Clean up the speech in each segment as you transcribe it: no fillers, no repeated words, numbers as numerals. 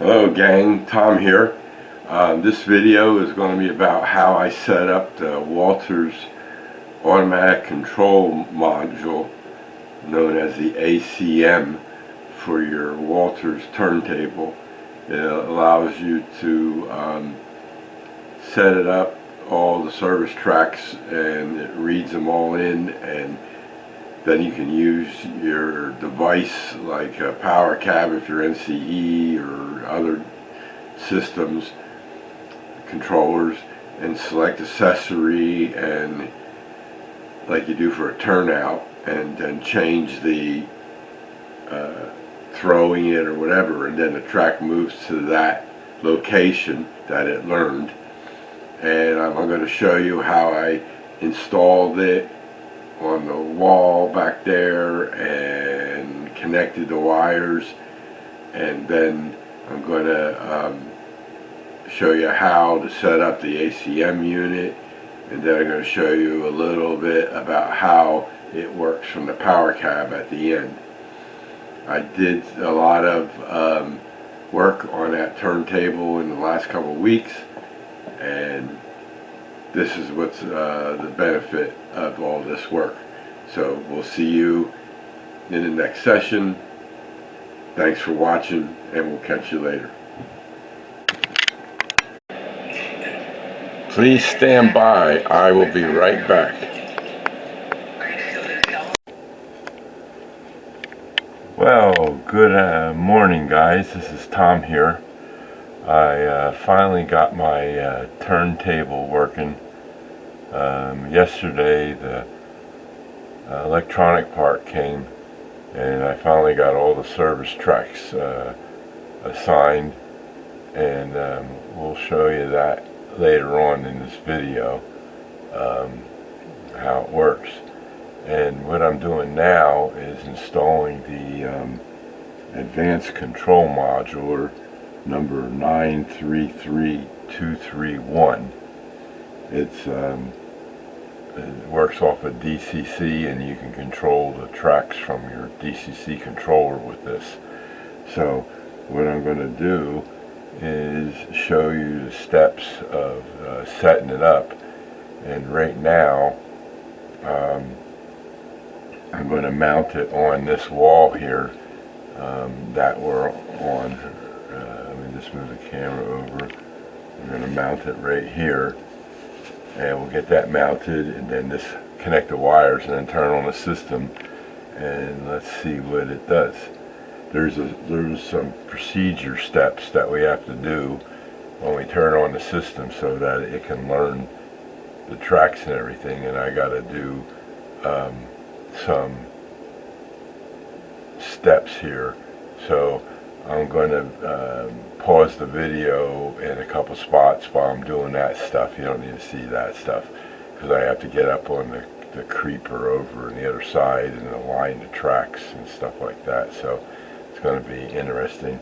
Hello gang, Tom here. This video is going to be about how I set up the Walthers automatic control module known as the ACM for your Walthers turntable. It allows you to set it up, all the service tracks, and it reads them all in, and then you can use your device like a power cab if you're NCE or other systems, controllers, and select accessory and like you do for a turnout, and then change the throwing it or whatever, and then the track moves to that location that it learned. And I'm going to show you how I installed it on the wall back there and connected the wires, and then I'm going to show you how to set up the ACM unit, and then I'm going to show you a little bit about how it works from the power cab at the end. I did a lot of work on that turntable in the last couple of weeks, and this is what's the benefit of all this work. So we'll see you in the next session. Thanks for watching, and we'll catch you later. Please stand by. I will be right back. Well, good morning guys. This is Tom here. I finally got my turntable working. Yesterday the electronic part came, and I finally got all the service tracks assigned, and we'll show you that later on in this video, how it works. And what I'm doing now is installing the advanced control module number 933231. It works off a DCC, and you can control the tracks from your DCC controller with this. So what I'm going to do is show you the steps of setting it up. And right now I'm going to mount it on this wall here that we're on. Let me just move the camera over. I'm going to mount it right here, and we'll get that mounted, and then just connect the wires and then turn on the system, and let's see what it does. There's some procedure steps that we have to do when we turn on the system so that it can learn the tracks and everything, and I got to do some steps here. So I'm going to pause the video in a couple spots while I'm doing that stuff. You don't need to see that stuff because I have to get up on the creeper over on the other side and align the tracks and stuff like that. So it's going to be interesting.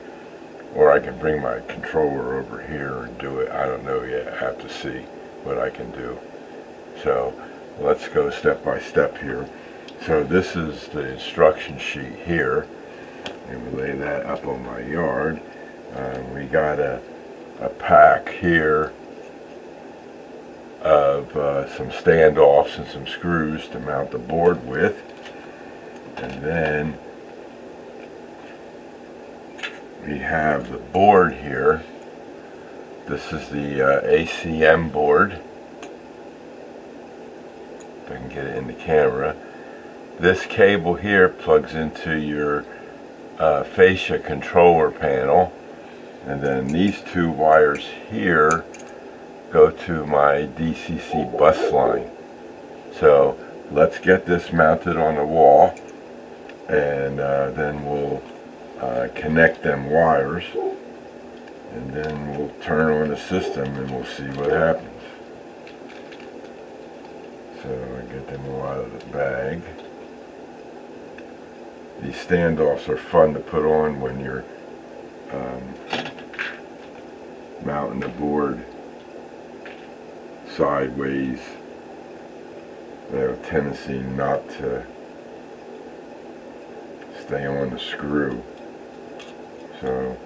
Or I can bring my controller over here and do it. I don't know yet. I have to see what I can do. So let's go step by step here. So this is the instruction sheet here, and we lay that up on my yard. We got a pack here of some standoffs and some screws to mount the board with, and then we have the board here. This is the ACM board. If I can get it in the camera. This cable here plugs into your fascia controller panel, and then these two wires here go to my DCC bus line. So let's get this mounted on the wall, and then we'll connect them wires, and then we'll turn on the system and we'll see what happens. So I get them all out of the bag. These standoffs are fun to put on when you're mounting the board sideways. They have a tendency not to stay on the screw. So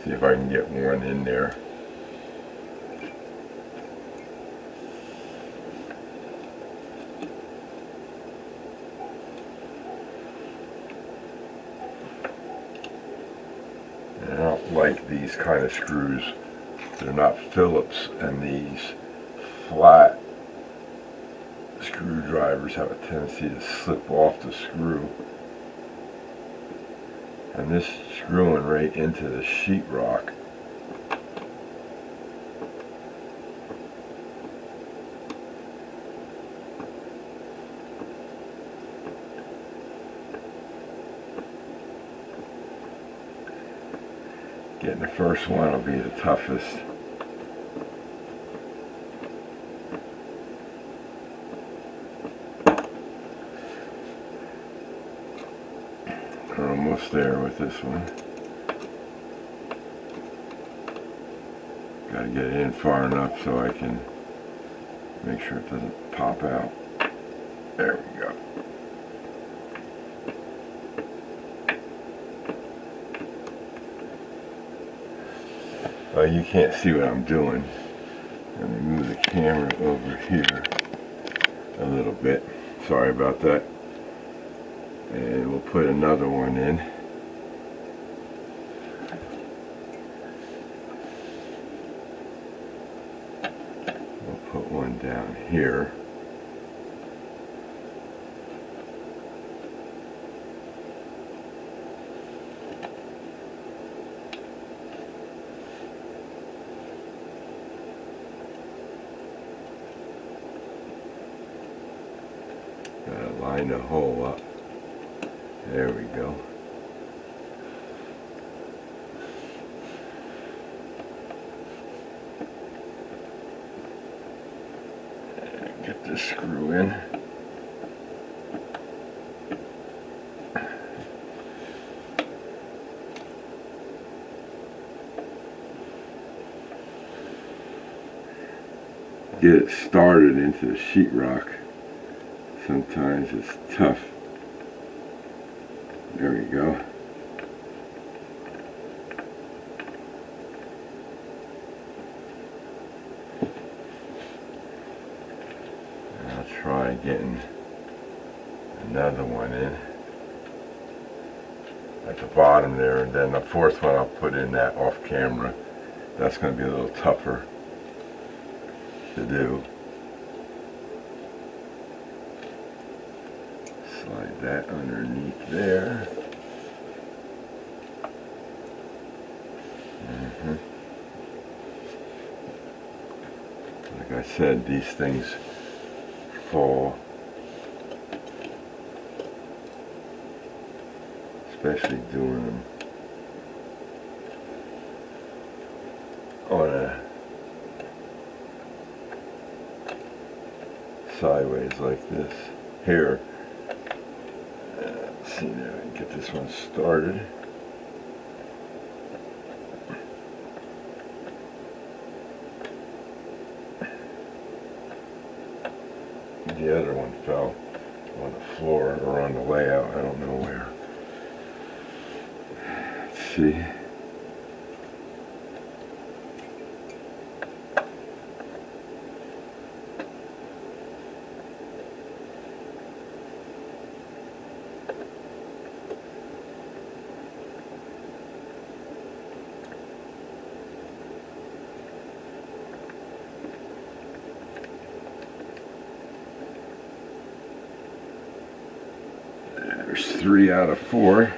See if I can get one in there. And I don't like these kind of screws. They're not Phillips, and these flat screwdrivers have a tendency to slip off the screw. And this is screwing right into the sheetrock. Getting the first one will be the toughest. We're almost there with this one. Got to get it in far enough so I can make sure it doesn't pop out. There we go. You can't see what I'm doing. Let me move the camera over here a little bit. Sorry about that. And we'll put another one in. We'll put one down here. Gotta line the hole up. There we go. And get this screw in. Get it started into the sheetrock. Sometimes it's tough. There we go. And I'll try getting another one in at the bottom there, and then the fourth one I'll put in that off camera. That's going to be a little tougher to do. Slide that underneath there. Like I said, these things fall, especially doing them on a sideways like this. Here, let's see now, get this one started. The other one fell on the floor or on the layout, I don't know where. Let's see. There's 3 out of 4.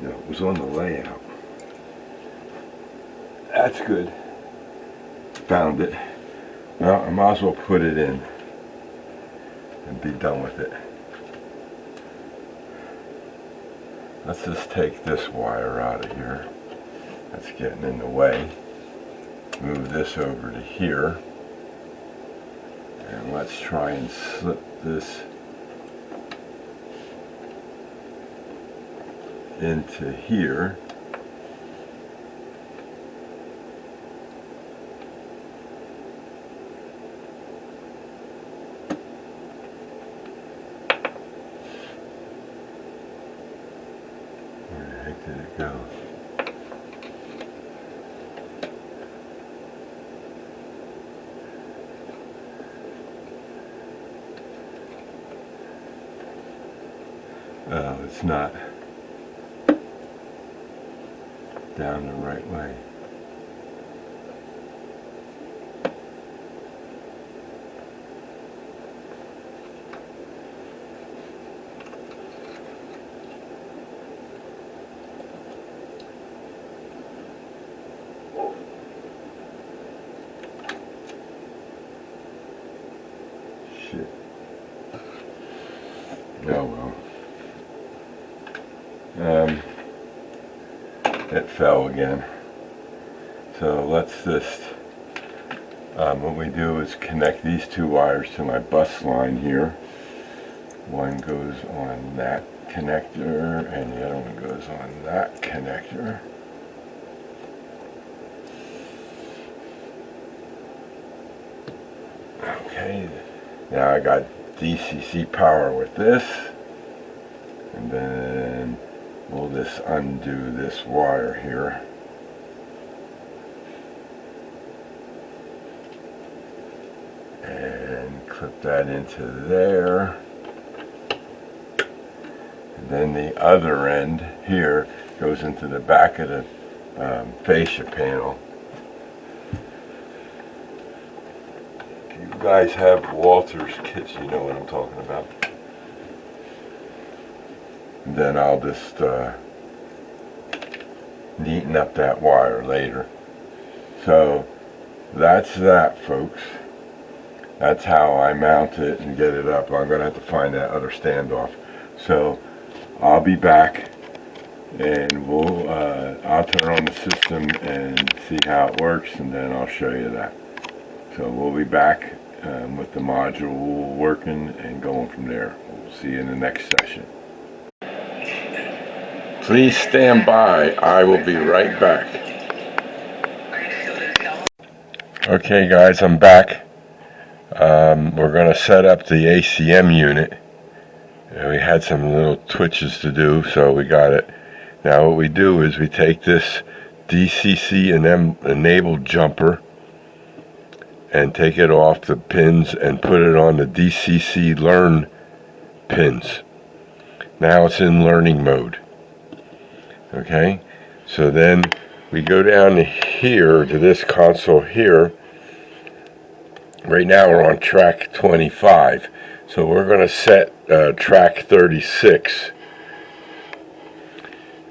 No, it was on the layout. That's good. Found it. Well, I might as well put it in and be done with it. Let's just take this wire out of here. That's getting in the way. Move this over to here. And let's try and slip this into here. Oh, it's not down the right way. Shit. Oh well. It fell again. So let's just, what we do is connect these two wires to my bus line here. One goes on that connector and the other one goes on that connector. Okay, now I got DCC power with this, and then we'll just undo this wire here. And clip that into there. And then the other end here goes into the back of the fascia panel. If you guys have Walthers kits, you know what I'm talking about. And then I'll just neaten up that wire later. So that's that, folks. That's how I mount it and get it up. I'm going to have to find that other standoff. So I'll be back, and I'll turn on the system and see how it works, and then I'll show you that. So we'll be back with the module working and going from there. We'll see you in the next session. Please stand by. I will be right back. Okay guys, I'm back. We're going to set up the ACM unit. We had some little twitches to do, so we got it. Now what we do is we take this DCC enabled jumper and take it off the pins and put it on the DCC learn pins. Now it's in learning mode. Okay, so then we go down here to this console here. Right now we're on track 25, so we're going to set track 36.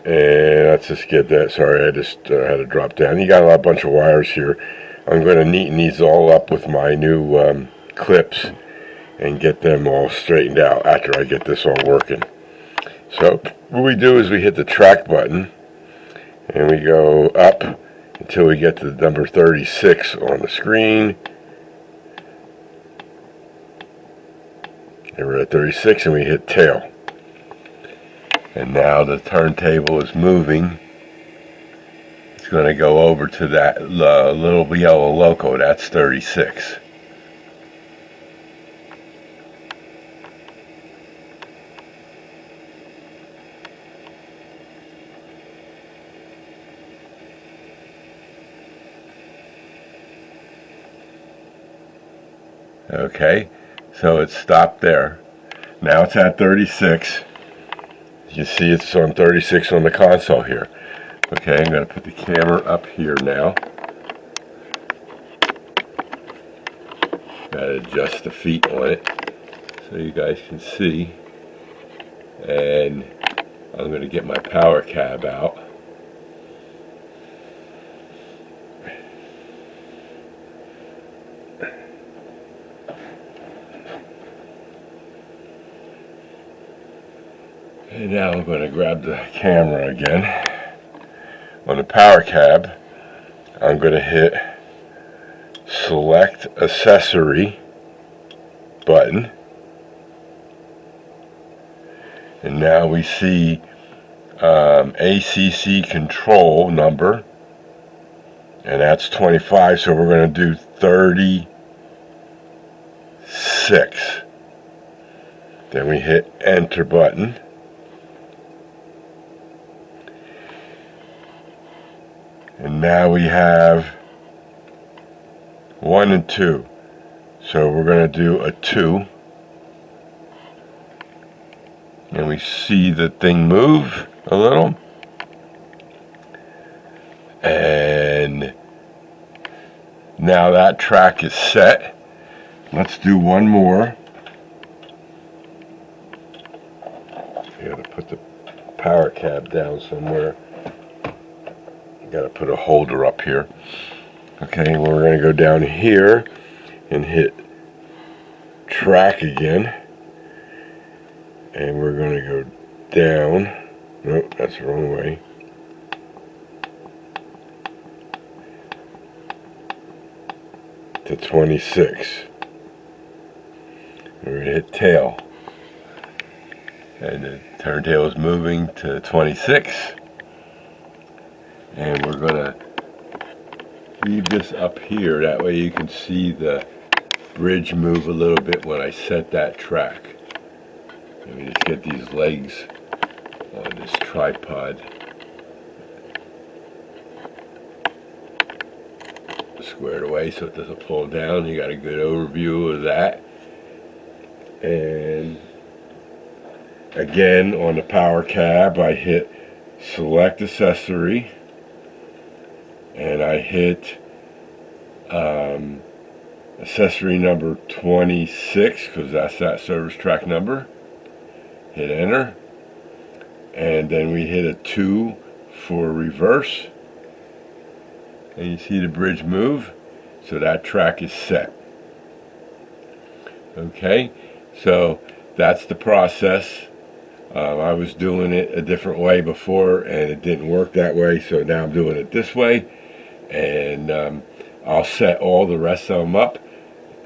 And let's just get that. Sorry, I just had to drop down. You got a bunch of wires here. I'm going to neaten these all up with my new clips and get them all straightened out after I get this all working. So what we do is we hit the track button and we go up until we get to the number 36 on the screen. And we're at 36 and we hit tail. And now the turntable is moving. It's going to go over to that little yellow loco. That's 36. Okay, so it stopped there. Now it's at 36. You see it's on 36 on the console here. Okay, I'm going to put the camera up here now. Got to adjust the feet on it so you guys can see. And I'm going to get my power cab out. And now I'm going to grab the camera again. On the power cab, I'm going to hit select accessory button. And now we see ACC control number. And that's 25, so we're going to do 36. Then we hit enter button. And now we have 1 and 2. So we're going to do a 2. and we see the thing move a little. And now that track is set. Let's do one more. You gotta put the power cab down somewhere. You gotta put a holder up here. Okay, well, we're gonna go down here and hit track again. And we're gonna go down. Nope, that's the wrong way. To 26. We're going to hit tail. And the turntable is moving to 26. And we're going to leave this up here. That way you can see the bridge move a little bit when I set that track. Let me just get these legs on this tripod squared away so it doesn't fall down. You got a good overview of that. And again, on the power cab, I hit select accessory, and I hit accessory number 26 because that's that service track number. Hit enter, and then we hit a 2 for reverse. And you see the bridge move, so that track is set. Okay, so that's the process. I was doing it a different way before and it didn't work that way, so now I'm doing it this way. And I'll set all the rest of them up,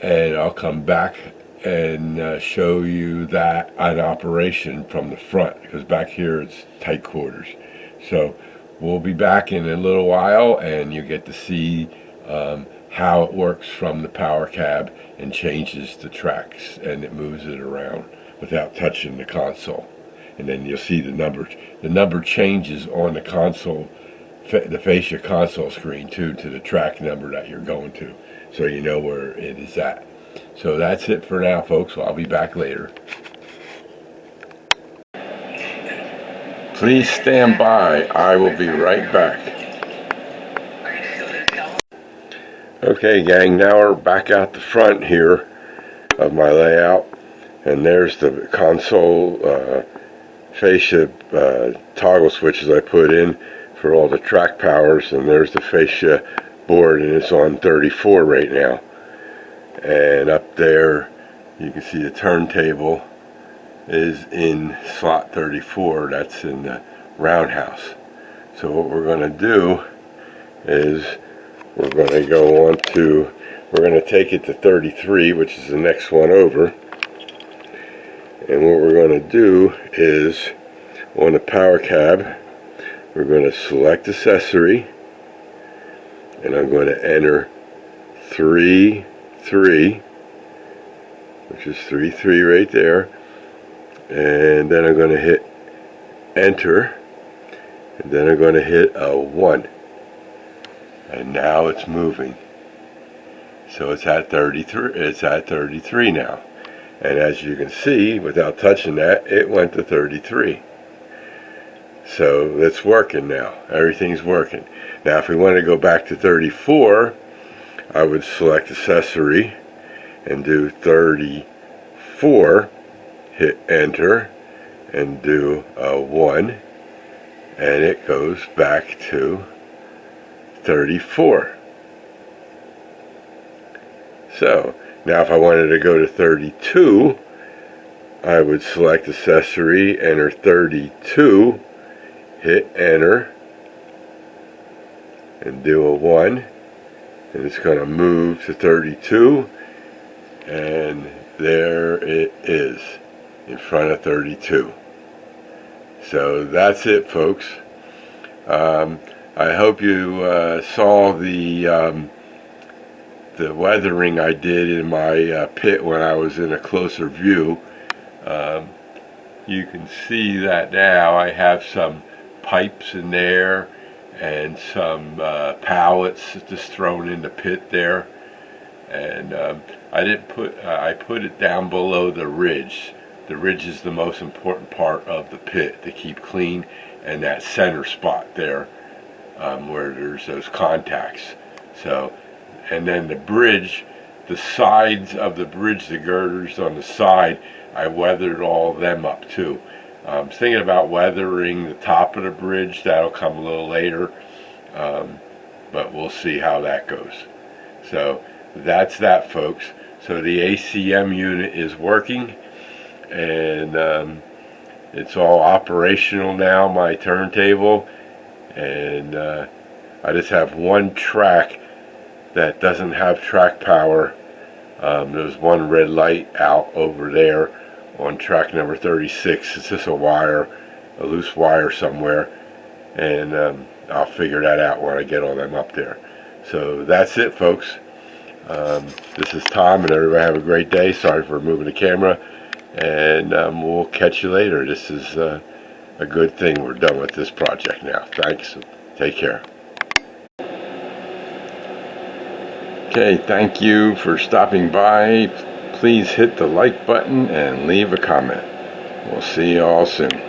and I'll come back and show you that in operation from the front, because back here it's tight quarters. So we'll be back in a little while, and you get to see how it works from the power cab and changes the tracks, and it moves it around without touching the console. And then you'll see the number changes on the console, the fascia console screen too, to the track number that you're going to, so you know where it is at. So that's it for now, folks. I'll be back later. Please stand by. I will be right back. Okay, gang, now we're back out the front here of my layout, and there's the console fascia toggle switches I put in for all the track powers, and there's the fascia board, and it's on 34 right now. And up there you can see the turntable is in slot 34. That's in the roundhouse. So what we're going to do is we're going to go on to, we're going to take it to 33, which is the next one over. And what we're going to do is, on the power cab, we're going to select accessory, and I'm going to enter 3, 3, which is 3, 3 right there. And then I'm going to hit enter, and then I'm going to hit a 1. And now it's moving. So it's at 33. It's at 33 now. And as you can see, without touching that, it went to 33. So it's working now. Everything's working. Now if we want to go back to 34, I would select accessory and do 34, hit enter, and do a 1, and it goes back to 34. So now if I wanted to go to 32, I would select accessory, enter 32, hit enter, and do a 1, and it's going to move to 32, and there it is in front of 32. So that's it, folks. I hope you saw the weathering I did in my pit when I was in a closer view. You can see that now I have some pipes in there and some pallets just thrown in the pit there, and I put it down below the ridge The ridge is the most important part of the pit to keep clean, and that center spot there where there's those contacts. So, and then the bridge, the sides of the bridge, the girders on the side, I weathered all of them up too. I'm thinking about weathering the top of the bridge. That'll come a little later, but we'll see how that goes. So that's that, folks. So the ACM unit is working, and it's all operational now, my turntable, and I just have one track that doesn't have track power. There's one red light out over there on track number 36. It's just a wire, a loose wire somewhere, and I'll figure that out when I get all them up there. So that's it, folks. This is Tom, and everybody have a great day. Sorry for moving the camera, and we'll catch you later. This is a good thing. We're done with this project now. Thanks. Take care. Okay, thank you for stopping by. Please hit the like button and leave a comment. We'll see you all soon.